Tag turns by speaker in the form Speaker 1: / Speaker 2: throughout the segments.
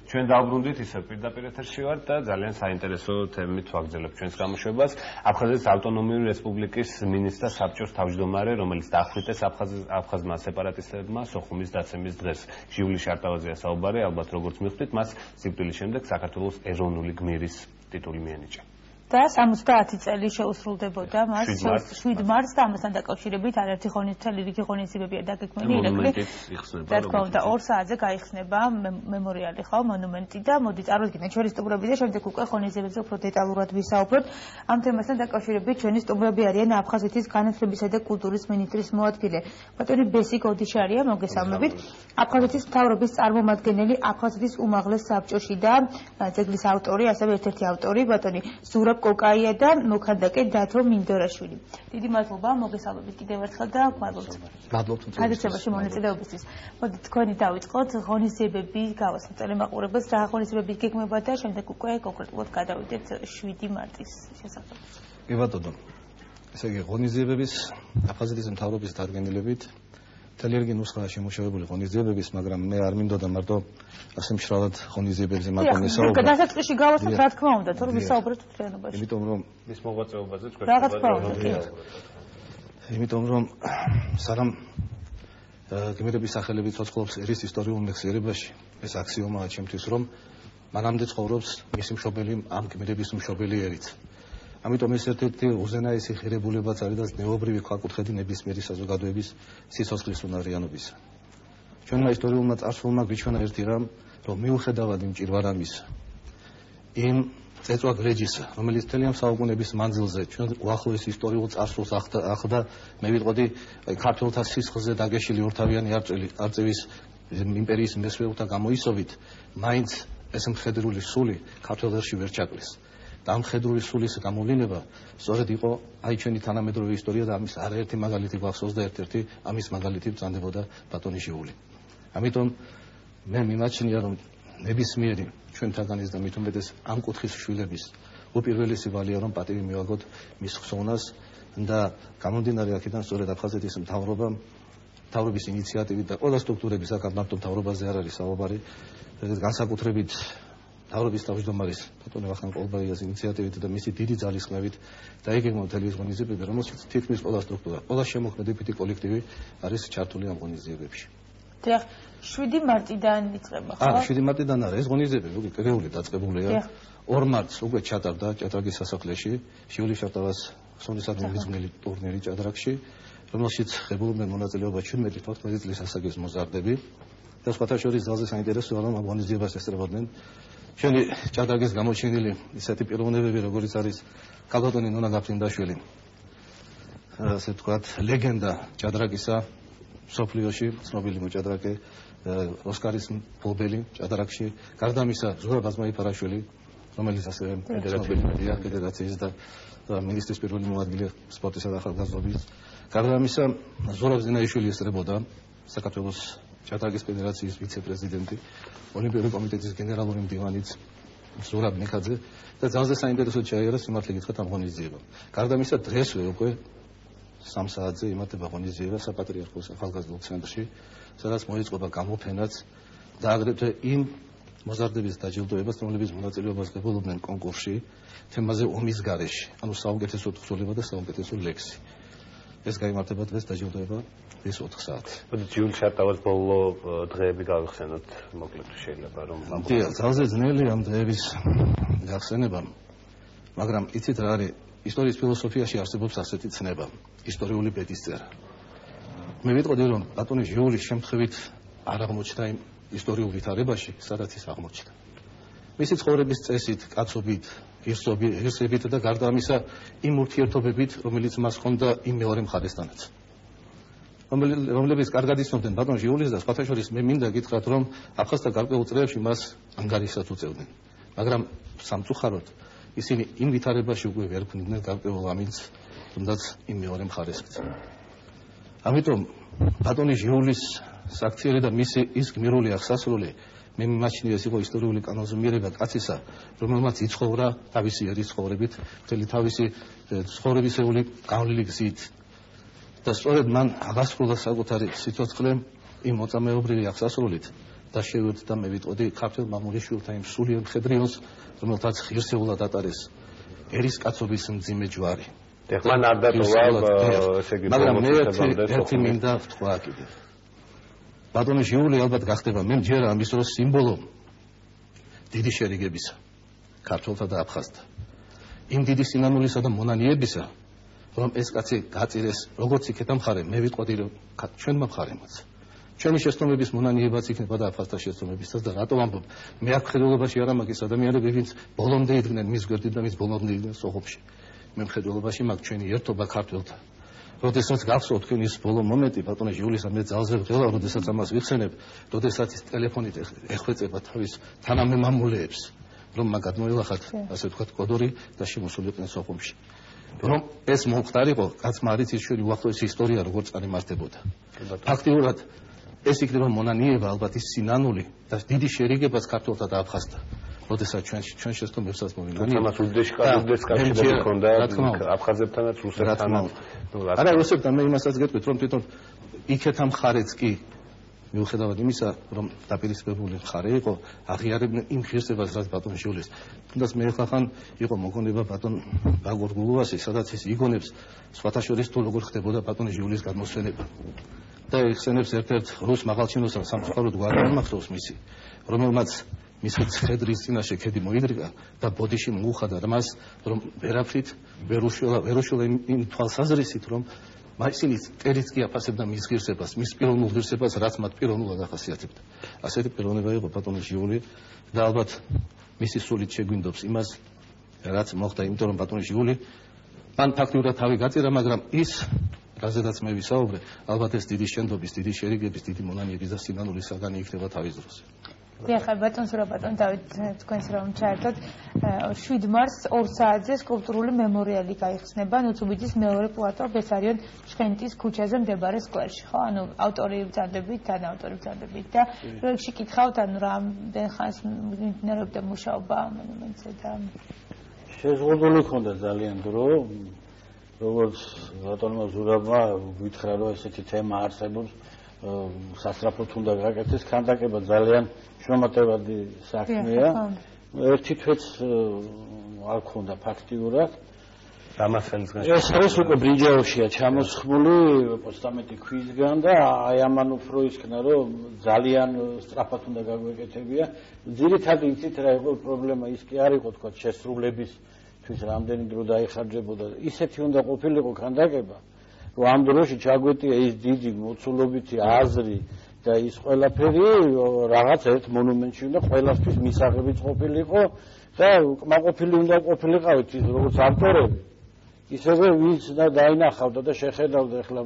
Speaker 1: ჩვენ დავბრუნდით ისე პირდაპირ ეთერში ვართ და ძალიან საინტერესო თემით ვაგრძელებთ ჩვენს გამოშვებას. აფხაზეთის ავტონომიური რესპუბლიკის მინისტრთა საბჭოს თავმჯდომარე, რომელიც დაახვრიტეს აფხაზმა სეპარატისტებმა სოხუმის დაცემის დღეს. ჟიული შარტავაძეა საუბარი, ალბათ როგორც მივხვდით, მას სიკვდილის შემდეგ საქართველოს ეროვნული გმირის ტიტული მიენიჭა.
Speaker 2: და 70 წელი შეუსრულდებოდა მას 7 მარტს და ამასთან დაკავშირებით არაერთი მთელი რიგი ღონისძიებებია დაგეგმილი ირეკლი. რა თქმა უნდა 2 საათზე გაიხსნება მემორიალი ხო მონუმენტი და მოდი წარვდგინეთ ჩვენი სტუმრები და შემდეგ უკვე ღონისძიებებზე უფრო დეტალურად ვისაუბროთ. ამ თემასთან დაკავშირებით ჩვენი სტუმრები არიან აფხაზეთის განათლებისა და კულტურის მინისტრის მოადგილე ბატონი ბესიკ ოდიშარია, მოგესალმებით. აფხაზეთის მთავრობის წარმომადგენელი აფხაზეთის უმაღლეს საბჭოში და ძეგლის ავტორი, ასევე ერთ-ერთი ავტორი ბატონი ზურაბ კოკაია და მოქანდაკე დათო მინდორაშვილი. დიდი მადლობა მოგესალმებით კიდევ ერთხელ და
Speaker 3: მადლობთ
Speaker 2: გადაცემაში მონაწილეობისთვის. მოდით თქვენი დავიწყოთ ღონისძიებები გავასწროთ ტელემაყურებელს რა ღონისძიებები გეგმება და შემდეგ უკვე კონკრეტულად გადავიდეთ 7 მარტის შესახებ.
Speaker 3: კი ბატონო. ესე იგი ღონისძიებების აფხაზეთის მთავრობის დადგენილებით მთელი რიგი ნუსხაა შემუშავებული ღონისძიებების, მაგრამ მე არ მინდოდა მარტო ასე მშრალად ღონისძიებებზე მარტო
Speaker 2: საუბარი. გადასაწყისში გავასწროთ რა თქმა უნდა, თორემ ვისაუბრეთ მთლიანობაში.
Speaker 3: იმიტომ რომ
Speaker 1: მის მოღვაწეობაზე თქვენ
Speaker 3: იმიტომ რომ სანამ გმირების სახელები ცოცხლობს ერის ისტორიულ მეხსიერებაში, ეს აქსიომაა ჩემთვის, რომ მანამდე ცხოვრობს მისი მშობელი, ამ გმირების მშობელი ერით. ამიტომ ეს ერთ-ერთი უზენაესი ღირებულებაც არის და ზნეობრივი ქვაკუთხედი ნებისმიერი საზოგადოების სიცოცხლის უნარიანობისა. ჩვენმა ისტორიულმა წარსულმა გვიჩვენა ერთი რამ, რომ მიუხედავად იმ ჭირვარამის, იმ წეწვა გრეჯისა, რომელიც მთელი ამ საუკუნეების მანძილზე ჩვენ უახლოეს ისტორიულ წარსულს ახლდა, მე ვიტყოდი ქართველთა სისხლზე დაგეშილი ორთავიანი არწევის იმპერიის მესვეულთა გამოისობით, მაინც ეს მხედრული სული ქართველერში ვერ ჩაკვლის. და ამ მხედრული სულის გამოვლინება სწორედ იყო აი ჩვენი თანამედროვე ისტორია და ამის არაერთი მაგალითი გვახსოვს და ერთ-ერთი ამის მაგალითი ბრძანდებოდა ბატონი ჟიული. ამიტომ მე მიმაჩნია რომ ნებისმიერი ჩვენთაგანის და მით უმეტეს ამ კუთხის შვილების უპირველესი ვალია რომ პატივი მივაგოთ მის ხსოვნას და გამომდინარე აქედან სწორედ აფხაზეთის მთავრობის ინიციატივით და ყველა სტრუქტურების აქ მარტო მთავრობაზე არ არის საუბარი, განსაკუთრებით მთავრობის თავმჯდომარის ბატონი ვახტანგ ყოლბაიას ინიციატივით და მისი დიდი ძალისხმევით დაიგეგმა მთელი ეს ღონისძიებები, რომელშიც თითქმის ყველა სტრუქტურა, ყველა შემოქმედებითი კოლექტივი არის ჩართული ამ ღონისძიებებში.
Speaker 2: დიახ, 7 მარტიდან იწყება, ხო?
Speaker 3: 7 მარტიდან არა, ეს ღონისძიებები უკვე კრეული დაწყებულია. 2 მარტს უკვე ჩატარდა ჭადრაგის სასახლეში, ჟიული შარტავას ხსოვნისადმი მიზნელი ტურნირი ჭადრაგში, რომელშიც ღებულობდნენ მონაწილეობა 17-18 წლის ასაკის მოზარდები და სხვათა შორის ძალზე საინტერესოა რომ ამ ღონისძიებას ესწრებოდნენ ჩვენი ჭადრაგის გამოჩენილი ისეთი პიროვნებები, როგორიც არის კალბატონი ნონა გაფრინდაშვილი, ასე ვთქვათ, ლეგენდა ჭადრაგისა სოფლიოში, ცნობილი მოჭადრაკე, ოსკარის მფლობელი ჭადრაგში, გარდა ამისა ზურაბ აზმაიფარაშვილი, რომელიც ასევე ფედერაციის და მინისტრის პირველი მოადგილე სპორტისა და ახალგაზრდობის. გარდა ამისა ზურაბ ზინაიშვილი ესწრებოდა საქართველოს ჭადრაგის ფედერაციის ვიცე-პრეზიდენტი, ოლიმპიური კომიტეტის გენერალური მდივანიც ზურაბ მიქაძე და ძალზე საინტერესო ჩაიარა სიმართლე გითხრათ ამ ღონისძიებამ. გარდა ამისა დღესვე უკვე 3 საათზე იმართება ღონისძიება საპატრიარქოს ახალგაზრდულ ცენტრში, სადაც მოიწყობა გამოფენაც და აგრეთვე იმ მოზარდების დაჯილდოებას, რომლებიც მონაწილეობას ღებულობდნენ კონკურსში თემაზე ომის გარეშე, ანუ საუკეთესო თხზულება და საუკეთესო ლექსი. ეს გაიმართება დღეს დაჯილდოება ეს 4 საათი.
Speaker 1: ჟიული შარტავას ბოლო დღეები გავიხსენოთ, მოკლედ შეიძლება რომ
Speaker 3: დიახ, ძალზე ძნელი ამ დღეების გახსენება, მაგრამ იცით რა არის, ისტორიის ფილოსოფიაში არსებობს ასეთი ცნება, ისტორიული ბედისწერა. მე ვიტყოდი რომ ბატონი ჟიულის შემთხვევით არ აღმოჩნდა იმ ისტორიულ ვითარებაში, სადაც ის აღმოჩნდა. მისი ცხოვრების წესით, კაცობით, ღირსებით და გარდა ამისა იმ ურთიერთობებით, რომელიც მას ჰქონდა იმ მეორე მხარესთანაც. რომლებიც კარგად იცნობდნენ ბატონ ჟიულის და სხვათა შორის მე მინდა გითხრათ, რომ აფხაზთა გარკვეულ წრეებში მას ანგარიშსაც უწევდნენ. მაგრამ სამწუხაროდ ისინი იმ ვითარებაში უკვე ვერ ქმნიდნენ გარკვეულ ამინდს, თუნდაც იმ მეორე მხარესით. ამიტომ ბატონი ჟიულის საქციელი და მისი ის გმირული აღსასრული მე მიმაჩნია ეს იყო ისტორიული კანონზომიერება კაცისა, რომელმაც იცხოვრა თავისი ერის ცხოვრებით, მთელი თავისი ცხოვრებისეული გავლილი გზით. და სწორედ მან აღასრულა საკუთარი სიცოცხლე იმ მოწამეობრივი აღსასრულით, და შევედი და მე ვიტყოდი ქართულ მამულიშვილთა იმ სულიერ მხედრიონს, რომელთაც ღირსეულად ატარეს ერის კაცობის მძიმე ჯვარი.
Speaker 1: მან არ დატოვა ესე იგი
Speaker 3: მაგრამ მე ერთი მინდა ვთქვა კიდევ. ბატონო ჟიული ალბათ გახდება მე მჯერა ამის დროს სიმბოლო დიდი შერიგებისა ქართველთა და აფხაზთა. იმ დიდი სინანულისა და მონანიებისა, რომ ეს კაცი გაწირეს როგორც იქეთა მხარე, მე ვიტყოდი რომ ჩვენმა მხარემაც. ჩვენი შეცდომების მონანიებაც იქნება და აფხაზთა შეცდომებისაც და რატო ვამბობ, მე აქ მხედველობაში არ ამაგის ადამიანები, ვინც ბოლომდე იდგნენ მის გვერდით და მის ბოლომდე იდგნენ სოხუმში. მე მხედველობაში მაგ ჩვენი ერთობა ქართველთა. როდესაც გახსოვთ თქვენ ის ბოლო მომენტი, ბატონო ჟიულისა, მე ძალზე ვღელა, როდესაც ამას ვიხსენებ, როდესაც ის ტელეფონით ეხვეწება თავის თანამემამულეებს, რომ მაგად მოელახათ, ასე ვთქვათ, კოდორი და შემოსულიყვნენ სოხუმში. რომ ეს მომხდარიყო, კაცმა არ იცის ჩვენი უახლოესი ისტორია როგორ წარიმართებოდა. ფაქტიურად ეს იქნება მონანიება, ალბათ ის სინანული და დიდი შერიგებაც ქართველთა და აფხაზთა. როდესაც ჩვენ შეცდომებსაც მოვინანიებთ.
Speaker 1: თამას უდეშკარებს კავშირები ჰქონდა აფხაზებთანაც, რუსებთანაც.
Speaker 3: არა, რუსებთან მე იმასაც გეტყვით, რომ თვითონ იქეთა მხარეც კი მიუხედავად იმისა, რომ დაპირისპირებული მხარე იყო, აღიარებდნენ იმ ღირსებას, რაც ბატონ ჟიულის. თუნდაც მე ხახან იყო მოგონება ბატონ ბაგორ გულუასი, სადაც ის იგონებს სხვათა შორის თუ როგორ ხდებოდა ბატონ ჟიულის გადმოსვენება. და ეხსენებს ერთ-ერთ რუს მაღალჩინოს სამწუხაროდ გვარი მახსოვს მისი, რომელმაც მისი ცხედრის წინაშე ქედი მოიდრიგა და ბოდიში მოუხადა მას, რომ ვერაფრით ვერ უშველა იმ თვალსაზრისით, რომ ისინი წერიც კი აფასებდა მის ღირსებას, მის პიროვნულ ღირსებას, რაც მათ პიროვნულად ახასიათებდა. ასეთი პიროვნება იყო ბატონი ჟიული და ალბათ მისი სულით შეგვინდობს იმას, რაც მოხდა, იმიტომ რომ ბატონი ჟიული მან ფაქტიურად თავი გაწირა, მაგრამ ის რაზედაც მე ვისაუბრე, ალბათ ეს დიდი შენდობის, დიდი შერიგების, დიდი მონანიების და სინანულის საგანი იქნება თავის დროს.
Speaker 2: დიახ, ბატონ სურაბატონ დავით, თქვენს რომ ჩაერთოთ 7 მარს 2 საათზე სკულპტურული მემორიალი გაიხსნება ნუცუბიძის მეორე პლატო ბესარიონ შხენტის ქუჩაზე მდებარე სკვერში, ხო? ანუ ავტორი ბრძანდებით, თანაავტორი ბრძანდებით და პროექტში კითხავთ, ანუ რამდენ ხანს მიმდინარეობდა მუშაობა ამ მონუმენტზე და
Speaker 4: შეზღუდული ქონდა ძალიან დრო, როგორც ბატონმა ზურაბმა გითხრა, რომ ესეთი თემა არსებობს, სასწრაფოდ უნდა გაკეთდეს, ქანდაკება ძალიან შრომატევადი საქმეა. ერთი თვეც არ ქონდა ფაქტიურად. ეს არის უკვე ბრინჯაოშია ჩამოსხმული 15 ქვისგან და აი ამან უფრო ისქნა, რომ ძალიან სწრაფად უნდა გაგვეკეთებია. ძირითადი იცით რა იყო პრობლემა, ის კი არ იყო თქვა შესრულების თვის რამდენი დრო დაიხარჯებოდა. ისეთი უნდა ყოფილიყო ქანდაკება, რომ ამ დროში ჩაგვეტია ის დიდი მოცულობითი აზრი და ის ყველაფერი რაღაც ერთ მონუმენტში უნდა ყველასთვის მისაღებიც ყოფილიყო და კმაყოფილი უნდა ყოფილიყავით ის როგორც ავტორები. ისევე ვინც დაინახავდა და შეხედავდა ახლა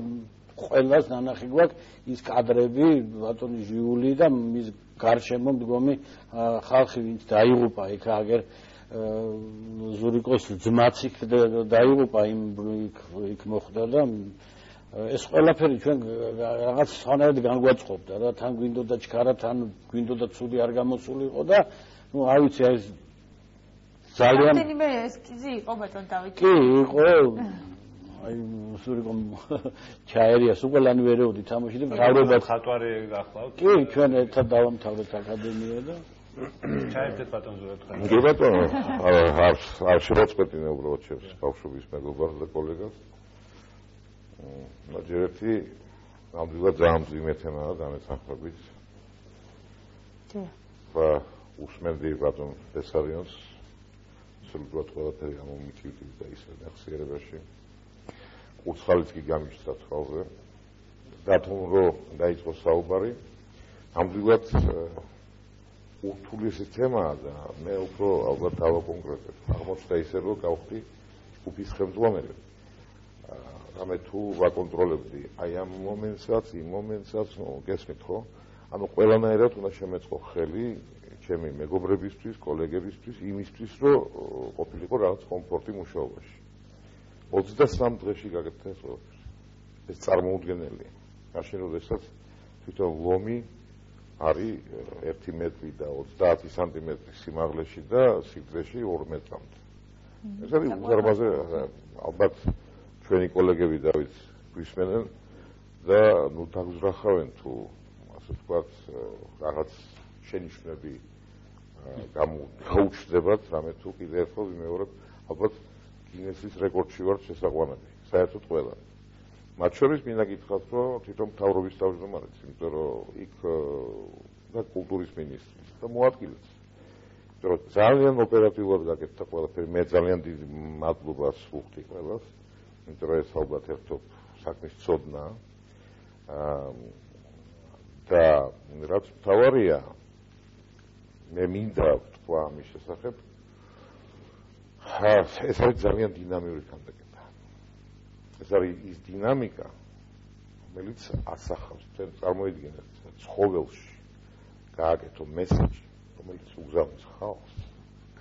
Speaker 4: ყველას ნანახი გვაქვს ის კადრები ბატონი ჟიული და მის გარშემო მდგომი ხალხი ვინც დაიღუპა იქ აგერ ზურიკოს ძმაც იქ დაიღუპა იქ მოხდა და ეს ყველაფერი ჩვენ რაღაც სხვანაირად განგვაწყობდა რა თან გვინდოდა ჩქარა თან გვინდოდა ცუდი არ გამოსულიყო და ნუ არ ვიცი ეს ძალიან
Speaker 2: რამდენიმე ესკიზი იყო ბატონ დავით
Speaker 4: კი იყო აი ზურიკო ჩაერიას უყელანი ვერეოდი თამაში და მთავრობად
Speaker 1: ხატვარი გახლავთ
Speaker 4: კი ჩვენ ერთად დავამთავრეთ აკადემია და
Speaker 1: ჩაერთეთ ბატონ ზურაბ ხარ
Speaker 5: კი ბატონო არ შევაწყვეტინე უბრალოდ ჩემს ბავშვობის მეგობარს და კოლეგას ნაჯერეთი ნამდვილად ძალიან მძიმე თემაა განსახილებით და უსმენდი ბატონ ბესარიონს სულუბრად ყველაფერი გამომიწვევდი და ისე ნახსიერებაში უცხალიც კი გამიჩნდა თვალზე დათომ რომ დაიწყო საუბარი ნამდვილად ურთულესი თემაა და მე უფრო ალბათ დავაკონკრეტებ აღმოჩნდა ისე რომ გავხდი ჯგუფის ხელმძღვანელი რამე თუ ვაკონტროლებდი აი ამ მომენტსაც იმ მომენტსაც გესმით ხო ანუ ყველანაირად უნდა შემეწყო ხელი ჩემი მეგობრებისთვის კოლეგებისთვის იმისთვის რომ ყოფილიყო რაღაც კომფორტი მუშაობაში 23 დღეში გაკეთდა ეს ყველაფერი ეს წარმოუდგენელია მაშინ როდესაც თვითონ ლომი არის 1 მეტრი და 30 სანტიმეტრი სიმაღლეში და სიგრძეში 2 მეტრამდე ეს არის უზარმაზე ალბათ ჩვენი კოლეგები დავით გვისმენენ და ნუ დაგზრახავენ თუ ასე ვთქვათ, რაღაც შენიშვნები გაუჩნდებათ, რამე თუ კიდე ერთხელ ვიმეორებ, ალბათ გინესის რეკორდში ვართ შესაყვანები, საერთოდ ყველა. მათ შორის მინდა გითხრათ, რომ თვითონ მთავრობის თავმჯდომარეც, იმიტომ რომ იქ და კულტურის მინისტრი და მოადგილეც. იმიტომ რომ ძალიან ოპერატიულად გაკეთდა ყველაფერი, მე ძალიან დიდი მადლობას ვუხდი ყველას, იმიტომ რომ ეს ალბათ ერთობ საქმის ცოდნა და რაც მთავარია, მე მინდა ვთქვა ამის შესახებ, ეს არის ძალიან დინამიური ქანდაკება. ეს არის ის დინამიკა, რომელიც ასახავს, თქვენ წარმოიდგინეთ, ცხოველში გააკეთო მესეჯი, რომელიც უგზავნის ხალხს,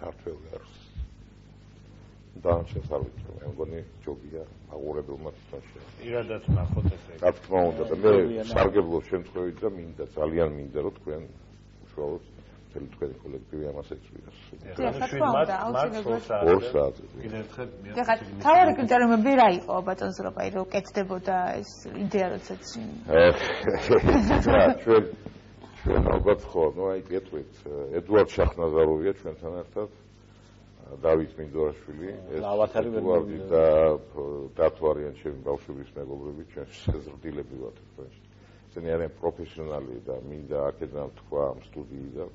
Speaker 5: ქართველ ერს. დანარჩენს არ ვიცი, მე მგონი ჯობია აღურებელმა თვითონში.
Speaker 1: პირადად ნახოთ ესე.
Speaker 5: რა თქმა უნდა და მე სარგებლო შემთხვევით და მინდა, ძალიან მინდა, რომ თქვენ უშუალოდ მთელი თქვენი კოლექტივი ამას ეწვიოს.
Speaker 2: თავარი კრიტერიუმები რა იყო ბატონ ზურაბაი, რომ კეთდებოდა ეს იდეა, როდესაც
Speaker 5: ჩვენ ალბათ ხო, ნუ აი გეტყვით, ედუარდ შახნაზაროვია ჩვენთან ერთად, დავით მინდორაშვილი, ედუარდი და დათო არიან ჩემი ბავშვების მეგობრები, ჩვენ შეზრდილები ვართ თქვენში. ესენი არიან პროფესიონალი და მინდა აქედან თქვა ამ სტუდიიდან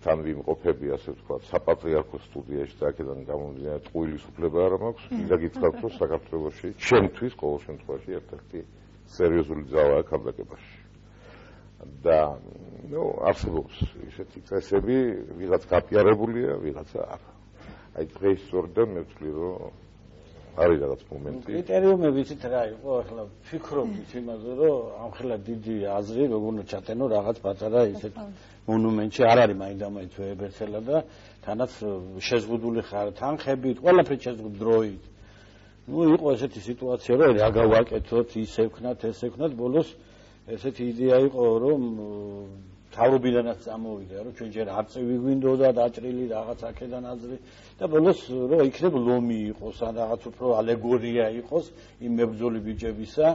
Speaker 5: თან ვიმყოფები, ასე ვთქვათ, საპატრიარქო სტუდიაში და აქედან გამომდინარე ტყუილის უფლება არ მაქვს, მინდა გითხრათ, რომ საქართველოში ჩემთვის ყოველ შემთხვევაში ერთ-ერთი სერიოზული ძალაა ქანდაკებაში. და ნუ არსებობს ისეთი წესები, ვიღაც გაპიარებულია, ვიღაცა არა. აი დღეს სწორედ მე ვთვლი, რომ არის რაღაც მომენტი.
Speaker 4: კრიტერიუმები იცით რა იყო, ახლა ვფიქრობთ იმაზე, რომ ამხელა დიდი აზრი როგორ უნდა ჩატენო რაღაც პატარა ისეთ მონუმენტში, არ არის მაინდა-მაინც ვეებერცელა და თანაც შეზღუდული ხარ თანხებით, ყველაფერი შეზღუდული დროით. ნუ იყო ესეთი სიტუაცია, რომ რა გავაკეთოთ, ისე ვქნათ, ესე ვქნათ, ბოლოს ესეთი იდეა იყო, რომ თავრობიდანაც წამოვიდა, რომ ჩვენ ჯერ არწივი გვინდოდა დაჭრილი რაღაც აქედან აზრი და ბოლოს რომ იქნებ ლომი იყოს ან რაღაც უფრო ალეგორია იყოს იმ მებრძოლი ბიჭებისა.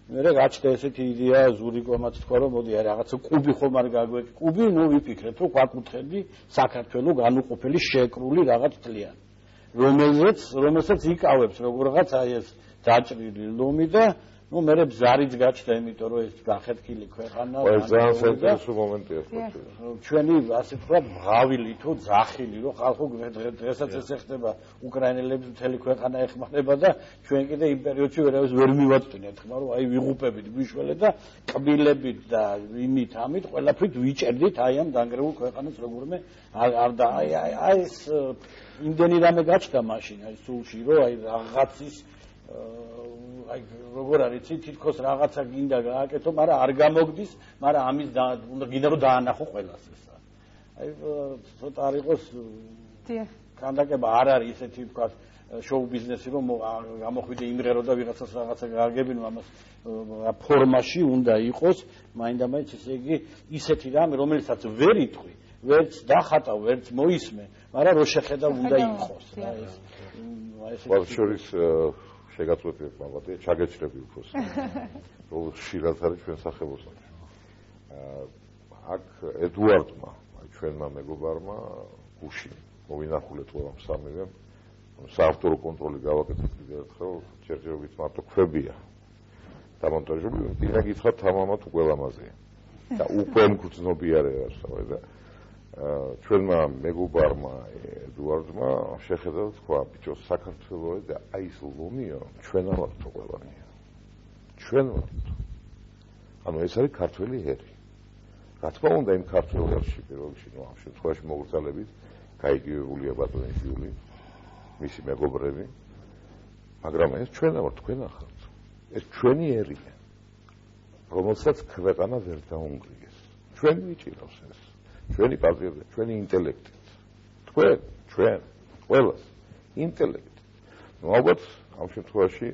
Speaker 4: მე გაჩნდა ესეთი იდეა ზურიკომაც თქვა, რომ მოდი რაღაცა კუბი ხომ არ გაგვეკი. კუბი, ნუ ვიფიქრეთ, რომ გვაკუთხედი საქართველოს განუყოფელი შეკრული რაღაც თლიანი, რომელსაც იკავებს როგორღაც აი ეს დაჭრილი ლომი და ნუ მე ბზარიც გაჩნდა, იმიტომ რომ ეს გახეთქილი ქვეყანა.
Speaker 5: ეს ძალიან საინტერესო მომენტია ხო?
Speaker 4: ჩვენი ასე ვთქვათ, მღავილი თუ ძახილი, რომ ხალხო დღესაც ეს ეხება უკრაინელებს მთელი ქვეყანა ეხმარება და ჩვენ კიდე იმ პერიოდში ვერ მივაწვინეთ, ხმა რომ აი ვიღუპებით გვიშველე და კბილებით და იმით ამით ყველაფრით ვიჭერდით აი ამ დანგრეულ ქვეყანას როგორმე არ და აი ეს იმდენი რამე გაჩნდა მაშინ აი სულში, რომ აი რაღაცის აი როგორ არის თითქოს რაღაცა გინდა გააკეთო, მაგრამ არ გამოგდის, მაგრამ ამის უნდა გინდა რომ დაანახო ყველას ესა. აი ცოტა არ იყოს ქანდაკება არ არის ისეთი ვთქვათ შოუ ბიზნესი, რომ გამოხვიდე იმღერო და ვიღაცას რაღაცა გააგებინო, ამას ფორმაში უნდა იყოს, მაინდა-მაინც ესე იგი ისეთი რამე, რომელსაც ვერ იტყვი, ვერც დახატავ, ვერც მოისმე, მაგრამ რო შეხედა უნდა იყოს რა ეს.
Speaker 5: ეს შორის შეგაწყვეტილებ მაგათი ჩაგეჭრები უფროს. რომ ხშირად არის ჩვენ სახელოსნოში. აქ ედუარდმა, აი ჩვენმა მეგობარმა გუშინ მოვინახულეთ ყველამ სამივემ საავტორო კონტროლი გავაკეთეთ კიდევ ერთხელ, ჯერჯერობით მარტო ქვებია დამონტაჟებული, მინდა გითხრათ თამამად უყველამაზეა. და უკვე მგრძნობიარე არსავე და ჩვენმა მეგობარმა ედუარდმა შეხედა და თქვა, ბიჭო, საქართველოს და აი ეს ლომიო ჩვენ ავართ ყველანი. ჩვენ ვართ. ანუ ეს არის ქართველი ერი. რა თქმა უნდა, იმ ქართველ ერში პირველ რიგში, ნუ ამ შემთხვევაში მოგრძალებით, გაიგივებულია ბატონიშვილი, მისი მეგობრები, მაგრამ ეს ჩვენ ვართ, თქვენ ახართ. ეს ჩვენი ერია, რომელსაც ქვეყანა ვერ დაუნგრიეს. ჩვენ ვიჭირავს ეს. ჩვენი პატრიოტი, ჩვენი ინტელექტი. ჩვენ ყველას ინტელექტი. ნუ ალბათ ამ შემთხვევაში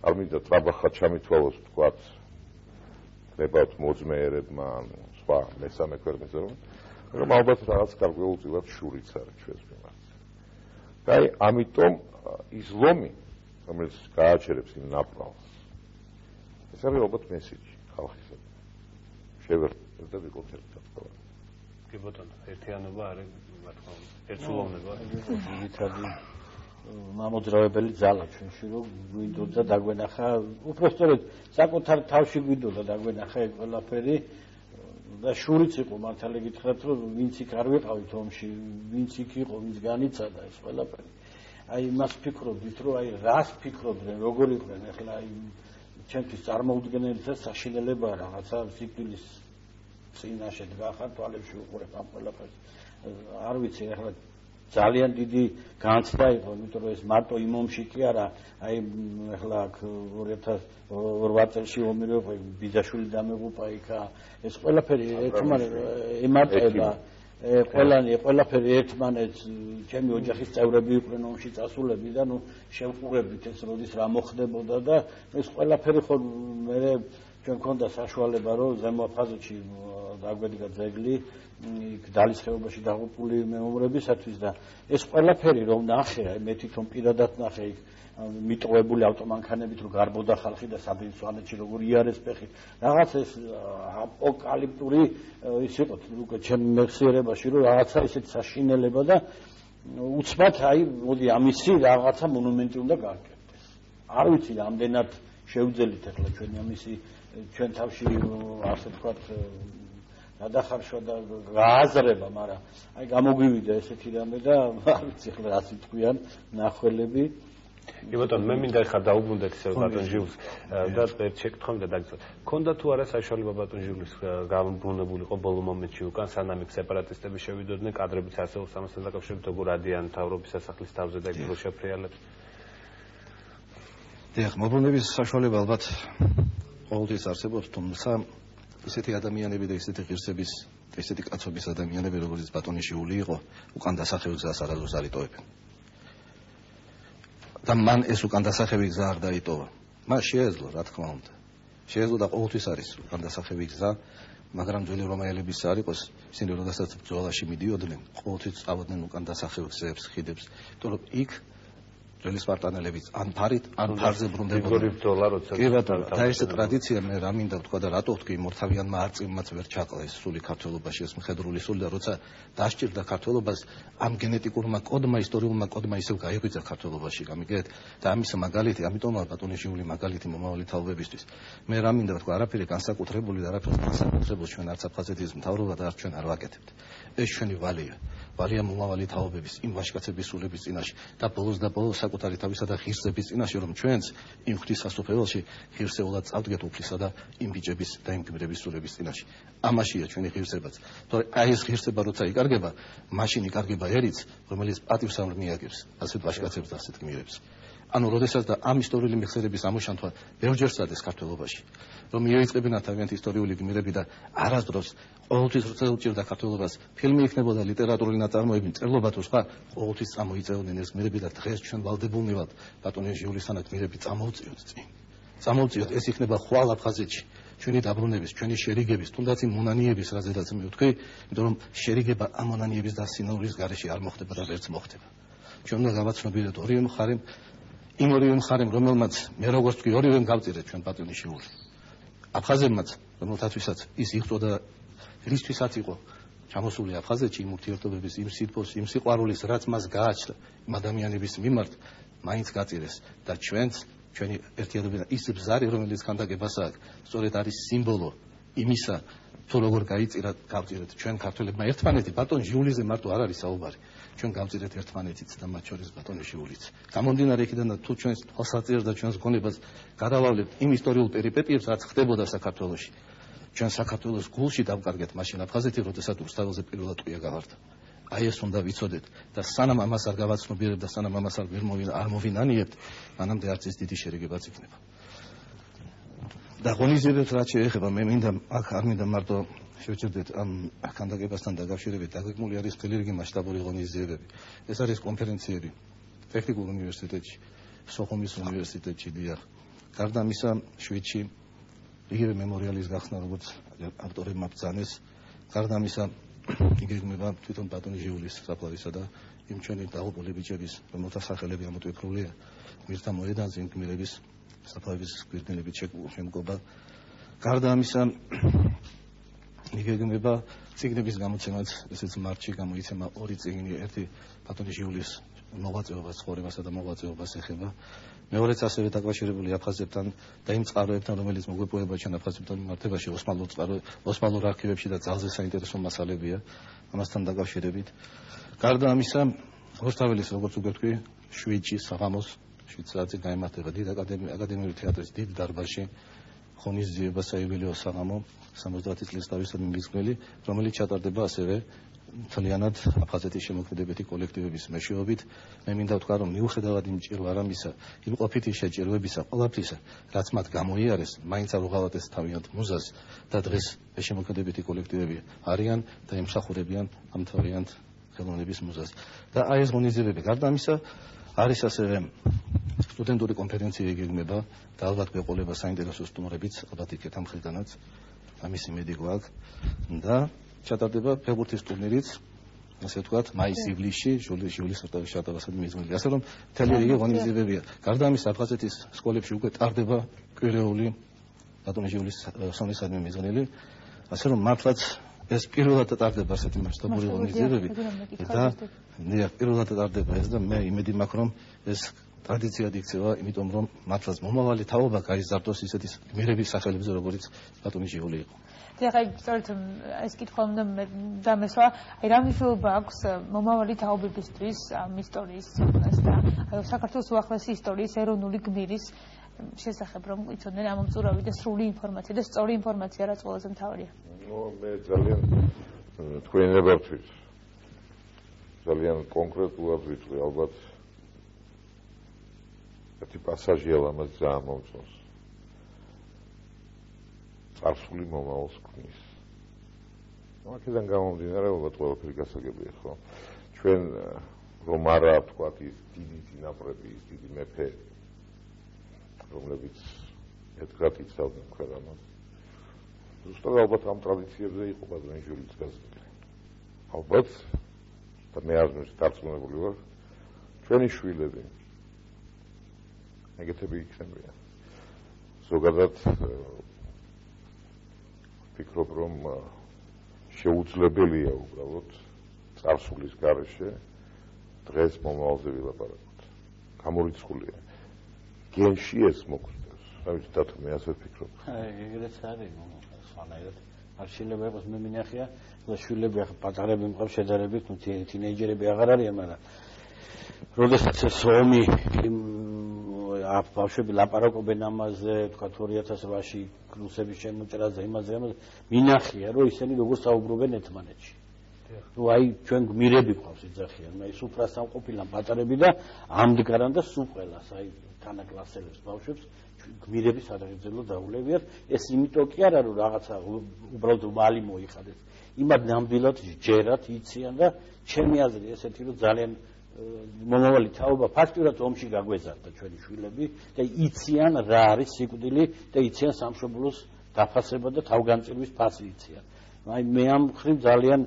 Speaker 5: არ მინდა ტრაბახად ჩამითვალოს ვთქვათ ნებავთ მოძმეერებმა სხვა მესამე ქვეყნებზე, რომ ალბათ რაღაც გარკვეულწილად შურიც არის ჩვენს მიმართ. და აი ამიტომ ის ლომი, რომელიც გააჩერებს იმ ნაპრალს, ეს არის ალბათ მესიჯი ხალხისადმი. შევერთდეთ და ვიყოთ ერთად.
Speaker 1: კი ბატონო, ერთიანობა არის, რა თქმა უნდა, ერთსულოვნება.
Speaker 4: ძირითადი მამოძრავებელი ძალა ჩვენში რომ გვინდოდა დაგვენახა, უпростоრედ საკუთარ თავში გვინდოდა დაგვენახა ეს ყველაფერი და შურიც იყო მართალი გითხრათ რომ ვინც იქ არ ვიყავით ომში, ვინც იქ იყო, ვინც განიცადა ეს ყველაფერი. აი მას ფიქრობდით რომ აი რას ფიქრობდნენ, როგორ იყვნენ ახლა აი ჩემთვის წარმოუდგენელი და საშინელება რაღაცა სიკვდილის წინაშე დგახარ თვალებში უყურებ ამ ყველაფერს. არ ვიცი ახლა ძალიან დიდი განცდა იყო, იმიტომ რომ ეს მარტო იმ ომში კი არა, აი ახლა აქ 2008 წელს ომი რო ბიძაშვილი დამეღუპა იქა, ეს ყველაფერი ერთმანეთს ემატება, ყველაფერი ერთმანეთს ჩემი ოჯახის წევრები იყვნენ ომში წასულები და ნუ შევყურებდით ეს როდის რა მოხდებოდა და ეს ყველაფერი ხო მე ჩვენ გქონდა საშუალება რომ ზემო აფხაზეთში დაგვედგა ძეგლი იქ დალის ხეობაში დაღუპული მეომრებისათვის და ეს ყველაფერი რომ ნახე, მე თვითონ პირადად ნახე იქ მიტოვებული ავტომანქანებით რომ გარბოდა ხალხი და საბინსვანეთში როგორ იარეს ფეხი რაღაც ეს აპოკალიპტური ის იყო უკვე ჩემ მეხსიერებაში რომ რაღაცა ისეთ საშინელება და უცბად აი მოდი ამისი რაღაცა მონუმენტი უნდა გააკეთდეს. არ ვიცი ამდენად შევძელით ახლა ჩვენი ამისი ჩვენ თავში ასე ვთქვათ გადახარშვა და გააზრება, მაგრამ აი გამოგვივიდა ესეთი რამე და არ ვიცი ახლა რას იტყვიან ნახველები.
Speaker 1: კი ბატონო, მე მინდა ხა დაუბრუნდეთ ისე ბატონ ჟიულს და ერთ შეკითხვა მინდა დაგიწყოთ. ქონდა თუ არა საშუალება ბატონ ჟიულის გამბრუნებულიყო ბოლო მომენტში უკან სანამ იქ სეპარატისტები შევიდოდნენ, კადრებიც არსებობს ამასთან დაკავშირებით, როგორ ადიან მთავრობის სასახლის თავზე და იქ შეფრიალებს.
Speaker 3: დიახ, მოbrunების საშუალება ალბათ ყოველთვის არსებობს, თუმცა ისეთი ადამიანები და ისეთი ღირსების, ისეთი კაცობის ადამიანები, როგორც ბატონი ჟიული იყო, უკან დასახევი გზას არასდროს არ იტოვებენ. და მან ეს უკან დასახევი გზა არ დაიტოვა. მას შეეძლო, რა თქმა უნდა. შეეძლო და ყოველთვის არის უკან დასახევი გზა, მაგრამ ძველი რომაელებიც არ იყოს, ისინი როდესაც ბრძოლაში მიდიოდნენ, ყოველთვის წავოდნენ უკან დასახევ გზებს, ხიდებს, იმიტომ რომ იქ ძველი სპარტანელებიც ან ფარით, ან ფარზე ბრუნდებოდნენ. კი ბატონო, და ეს ტრადიცია მე რა მინდა ვთქვა და რატო ვთქვი მორთავიანმა არწივმაც ვერ ჩაყლა ეს სული ქართველობაში, ეს მხედრული სული და როცა დასჭირდა ქართველობას, ამ გენეტიკურმა კოდმა, ისტორიულმა კოდმა ისევ გაიღვიძა ქართველობაში, გამიგეთ? და ამის მაგალითი, ამიტომაა ბატონი ჟიული მაგალითი მომავალი თაობებისთვის. მე რა მინდა ვთქვა, არაფერი განსაკუთრებული და არაფერს განსაკუთრებულ ჩვენ არც აფხაზეთის მთავრობა და არც ჩვენ არ ვაკეთებთ. ეს ჩვენი ვალია. ვალია მომავალი თაობების, იმ ვაჟკაცების სულების წინაშე და ბოლოს საკუთარი თავისა და ღირსების წინაშე, რომ ჩვენც იმ ღვთისმსახურებელში ღირსეულად წავდგეთ უფლისა და იმ ბიჭების და იმ გმირების სულების წინაშე. ამაშია ჩვენი ღირსებაც. თორე აი ეს ღირსება როცა იკარგება, მაშინ იკარგება ერიც, რომელიც პატივს არ მიაგებს ასეთ ვაჟკაცებს და ასეთ გმირებს. ანუ როდესაც და ამ ისტორიული მეხსიერების ამოშანთვა ბევრჯერ სცადეს ქართველობაში, რომ მიეწყებინა თავიანთი ისტორიული გმირები და არასდროს ყოველთვის როცა უჭირდა ქართველობას ფილმი იქნებოდა, ლიტერატურული ნაწარმოები, წერლობა თუ სხვა, ყოველთვის წამოიწეოდნენ ეს გმირები და დღეს ჩვენ ვალდებულნებად ბატონი ჟიულისთან გმირები წამოვწიოთ წინ. წამოვწიოთ, ეს იქნება ხვალ აფხაზეთში ჩვენი დაბრუნების, ჩვენი შერიგების, თუნდაც იმ მონანიების, რაზედაც მე ვთქვი, იმიტომ რომ შერიგება ამ მონანიების და სინაურის გარეშე არ მოხდება და ვერც მოხდება. ჩვენ უნდა გავაცნობიეროთ ორივე მხარე, იმ ორივე მხარემ, რომელმაც მე როგორც ვთქვი, ორივემ გავწირეთ ჩვენ ბატონი ჟიული. აფხაზებმაც, რომელთათვისაც ის იღწვა და რისთვისაც იყო ჩამოსული აფხაზეთში იმ ურთიერთობების, იმ სიტყვის, იმ სიყვარულის, რაც მას გააჩნდა იმ ადამიანების მიმართ, მაინც გაწირეს და ჩვენც ჩვენი ერთიანობა ის ბზარი, რომელიც ქანდაკებას აქვს, სწორედ არის სიმბოლო იმისა, თუ როგორ გავწირეთ ჩვენ ქართველებმა ერთმანეთი. ბატონ ჟიულიზე მარტო არ არის საუბარი. ჩვენ გავწირეთ ერთმანეთიც და მათ შორის ბატონი ჟიულიც. გამომდინარე იქიდან და თუ ჩვენს თვალსაჩინოს და ჩვენს გონებას გადავავლებთ იმ ისტორიულ პერიპეტიებს, რაც ხდებოდა საქართველოში. ჩვენ საქართველოს გულში დავკარგეთ მაშინ აფხაზეთი, როდესაც რუსთაველზე პირველად ტყვია გავარდა. აი ეს უნდა ვიცოდეთ და სანამ ამას არ გავაცნობიერებთ და სანამ ამას არ მოვინანიებთ, მანამდე არც ის დიდი შერიგებაც იქნება. და ღონისძიებებს რაც შეეხება, მე მინდა აქ არ მინდა მარტო შევჭირდეთ ამ ქანდაკებასთან დაკავშირებით, დაგეგმული არის მთელი რიგი მასშტაბური ღონისძიებები. ეს არის კონფერენციები ტექნიკურ უნივერსიტეტში, სოხუმის უნივერსიტეტში, დიახ. გარდა ამისა, შვიდში იგივე მემორიალის გახსნა, როგორც ავტორებმა ბრძანეს. გარდა ამისა, იგეგმება თვითონ ბატონი ჟიულის საფლავისა და იმ ჩვენი დაღუპული ბიჭების, რომელთა სახელები ამოტვიფრულია მირთა მოედანზე, იმ გმირების საფლავის გვირგვინებით შემდგობა. გარდა ამისა, მიგეგმება წიგნების გამოცემაც, ესეც მარტში გამოიცემა 2 წიგნი, ერთი ბატონი ჟიულის მოღვაწეობას, ცხოვრებასა და მოღვაწეობას ეხება. მეორეც ასევე დაკავშირებული აფხაზებთან და იმ წყაროებთან, რომელიც მოგვეპოვება ჩვენ აფხაზებთან მიმართებაში ოსმალურ არქივებში და ძალზე საინტერესო მასალებია ამასთან დაკავშირებით. გარდა ამისა, რუსთაველის როგორც უკვე თქვი, 7-ში საღამოს 7 საათზე გაიმართება დიდ აკადემიური თეატრის დიდ დარბაზში ღონისძიება საიუბილეო საღამო 70 წლის თავისუფლების მიღწეველი, რომელიც ჩატარდება ასევე მთლიანად აფხაზეთის შემოქმედებითი კოლექტივების მეშვეობით. მე მინდა ვთქვა, რომ მიუხედავად იმ ჭირვა რამისა, იმ ყოფითი შეჭირვებისა, ყველაფრისა, რაც მათ გამოიარეს, მაინც არ უღალატეს თავიანთ მუზას და დღეს ეს შემოქმედებითი კოლექტივები არიან და ემსახურებიან ამ თავიანთ ხელოვნების მუზას. და აი ეს ღონისძიებები გარდა ამისა არის ასევე სტუდენტური კონფერენცია იგეგმება და ალბათ გვეყოლება საინტერესო სტუმრებიც, ალბათ იქეთ ამ ხელთანაც ამის იმედი გვაქვს და ჩატარდება ფეხბურთის ტურნირიც, ასე ვთქვათ, მაის-ივლისში, ჟიულის შარტავასადმი მიზნელი. ასე რომ მთელი რიგი ღონისძიებებია. გარდა ამისა, აფხაზეთის სკოლებში უკვე ტარდება კვირეული ბატონი ჟიულის სონისადმი მიზნელი. ასე რომ მართლაც ეს პირველად ტარდება ასეთი მასშტაბური ღონისძიებები და პირველად ტარდება ეს და მე იმედი მაქვს, რომ ეს ტრადიციად იქცევა, იმიტომ რომ მართლაც მომავალი თაობა გაიზარდოს ისეთი გმირების სახელებზე, როგორც ბატონი ჟიული იყო.
Speaker 2: ახლა სწორედ ეს კითხვა უნდა დამესვა, აი რა მნიშვნელობა აქვს მომავალი თაობებისთვის ამ ისტორიის ცოდნას და საქართველოს უახლესი ისტორიის ეროვნული გმირის შესახებ, რომ იცოდნენ ამომწურავი და სრული ინფორმაცია და სწორი ინფორმაცია, რაც ყველაზე მთავარია.
Speaker 5: მე ძალიან თქვენებავთ ძალიან კონკრეტულად ვიტყვი, ალბათ ერთი პასაჟია ამას ძალიან მომწონს. წარსული მომავალს ქმნის. აქედან გამომდინარე, ალბათ ყველაფერი გასაგებია, ხო? ჩვენ რომ არა ვთქვათ ის დიდი წინაპრები, ის დიდი მეფეები, რომლებიც ერთგად იცავდნენ ქვეყანას. ზუსტად ალბათ ამ ტრადიციებზე იყო ბატონი ჟიულის გაზრდილი. ალბათ და მე აზრს დარწმუნებული ვარ, ჩვენი შვილები ეგეთები იქნებიან. ზოგადად ვფიქრობ, რომ შეუძლებელია უბრალოდ წარსულის გარეშე დღეს მომავალზე ვილაპარაკოთ. გამორიცხულია. გენში ეს მოგვიწევს. რა ვიცი, დათო, მე ასე ვფიქრობ.
Speaker 4: ეგრეც არის, სხვანაირად. არ შეიძლება იყოს მე მინახია, და შვილები ახლა პატარები მყავს შედარებით, თინეიჯერები აღარ არიან, მაგრამ როდესაც ეს ომი ბავშვები ლაპარაკობენ ამაზე, თქვა 2008-ში რუსების შემოჭრაზე, იმაზე, მინახია, რომ ისინი როგორ საუბრობენ ერთმანეთში. ნუ აი ჩვენ გმირები ყავს იძახიან, მე სუფრასთან ყოფილან პატარები და ამდგარან და სულ ყველას, აი თანაკლასელებს ბავშვებს გმირები სადღეგრძელო დაულებიათ. ეს იმიტომ კი არა, რომ რაღაცა უბრალოდ ვალი მოიხადეთ. იმად ნამდვილად ჯერათ, იციან და ჩემი აზრი ესეთი, რომ ძალიან მომავალი თაობა ფაქტურად ომში გაგვეზარდა ჩვენი შვილები და იციან რა არის სიკვდილი და იციან სამშობლოს დაფასება და თავგანწირვის ფასი იციან. აი მე ამ ხრივ ძალიან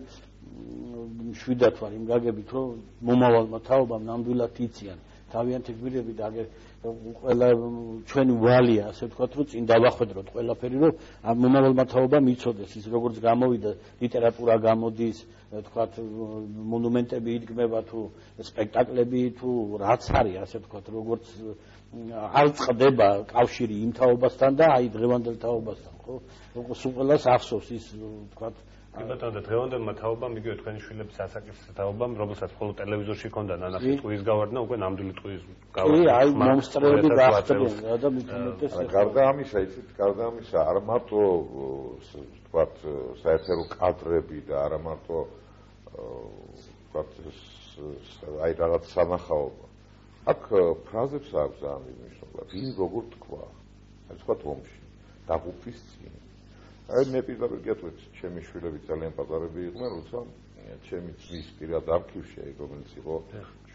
Speaker 4: მშვიდად ვარ იმ გაგებით, რომ მომავალმა თაობამ ნამდვილად იციან თავიანთი გმირები და ყველა ჩვენი ვალია, ასე ვთქვათ, რომ წინ დავახვედროთ ყველაფერი, რომ ამ მომავალმა თაობამ იცოდეს ის როგორც გამოვიდა, ლიტერატურა გამოდის, ვთქვათ, მონუმენტები იდგმება თუ სპექტაკლები თუ რაც არის, ასე ვთქვათ, როგორც არ წყდება კავშირი იმ თაობასთან და აი დღევანდელ თაობასთან, ხო? სულ ყველას ახსოვს ის, ვთქვათ,
Speaker 1: კი ბატონო, და დღევანდელმა თაობამ, იგივე თქვენი შვილების ასაკის თაობამ, რომელსაც მხოლოდ ტელევიზორში ჰქონდა ნანახი ტყუის გავარდნა, უკვე ნამდვილი ტყუის გავარდნა.
Speaker 4: კი, აი მომსწრეები გახდნენ და მithumetes.
Speaker 5: გარდა ამისა, იცით, გარდა ამისა, არ მარტო ვთქვათ, საერთო კადრები და არა მარტო ვთქვათ, აი რაღაც სანახაობა. აქ ფრაზებს აქვს ძალიან მნიშვნელობა. ვინ როგორ თქვა? აი ვთქვათ ომში, დაღუპვის წინ. აი მე პირდაპირ გეტყვით, ჩემი შვილები ძალიან პატარები იყვნენ, როცა ჩემი ძმის პირად არქივში, რომელიც იყო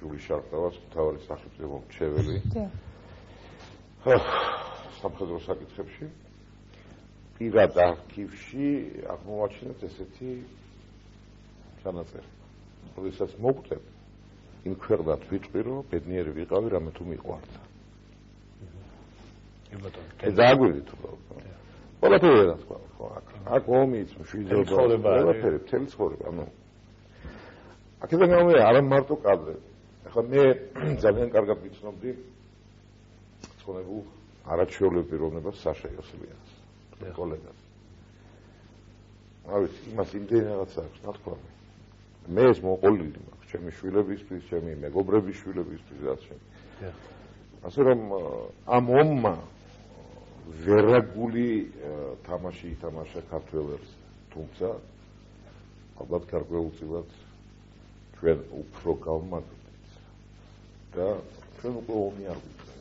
Speaker 5: ჟული შარტავას მთავარი სახელმწიფო მრჩეველი სამხედრო საკითხებში, პირად არქივში აღმოვაჩინეთ ესეთი ჩანაწერი. როდესაც მოვკვდები, იმ ქვეყნად ვიტყვი, რომ ბედნიერი ვიყავი, რამე თუ მიყვარდა. ეს დააგვირდით უბრალოდ. ყველაფერი რა თქვა, ხო, აქ ომიც, მშვიდობა, ყველაფერი, მთელი ცხოვრება, ანუ აქედან გამომდინარე არა მარტო კადრები. ახლა მე ძალიან კარგად ვიცნობდი ცხონებულ არაჩვეულებრივ პიროვნებას საშა იოსელიანს, კოლეგას. ავი იმას იმდენი რაღაცა აქვს, ნათქვამი. მე ეს მოყოლილი მაქვს, ჩემი შვილებისთვის, ჩემი მეგობრების შვილებისთვის, რაც ჩემი. ასე რომ ამ ომმა ვერაგული თამაში ითამაშა ქართველებს, თუმცა ალბათ გარკვეულწილად ჩვენ უფრო გავმაგდით და ჩვენ უკვე ომი არ გვინდა.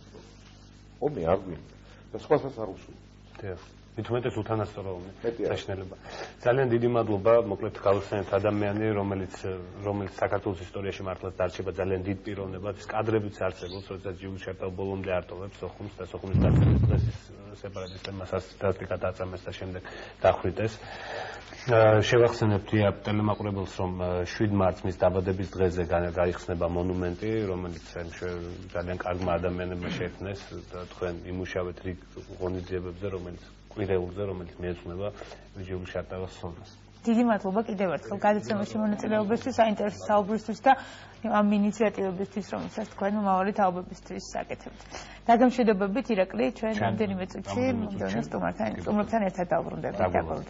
Speaker 5: ომი არ გვინდა და სხვასაც არ უსურვებთ.
Speaker 1: მithumetes უთანასწორო ომი საშინელება. ძალიან დიდი მადლობა, მოკლედ გავხსენეთ ადამიანი, რომელიც საქართველოს ისტორიაში მართლაც დარჩება ძალიან დიდ პიროვნებად, ის კადრებიც არსებობს, როდესაც ჯიულშარტა ბოლომდე არტოვებს სოხუმს და სოხუმის დაცემის დღეს სეპარატისტებმა სასტიკად აწამეს და შემდეგ დახვრიტეს. შევახსენებთ ტელემაყურებელს, რომ 7 მარტს მის დაბადების დღეზე გაიხსნება მონუმენტი, რომელიც ძალიან კარგმა ადამიანებმა შექმნეს და თქვენ იმუშავეთ რიგ ღონისძიებებზე, რომელიც კვირეულზე, რომელიც მიეძღვნება ჯიულშარტაოს სონას.
Speaker 2: დიდი მადლობა კიდევ ერთხელ გადაცემაში მონაწილეობისთვის, საინტერესო საუბრისთვის და ამ ინიციატივებისთვის, რომელსაც თქვენ მომავალი თაობებისთვის აკეთებთ. დაგემშვიდობებით ირაკლი, ჩვენ რამდენიმე წუთში მომდევნო სტუმრებთან ერთად დავბრუნდებით.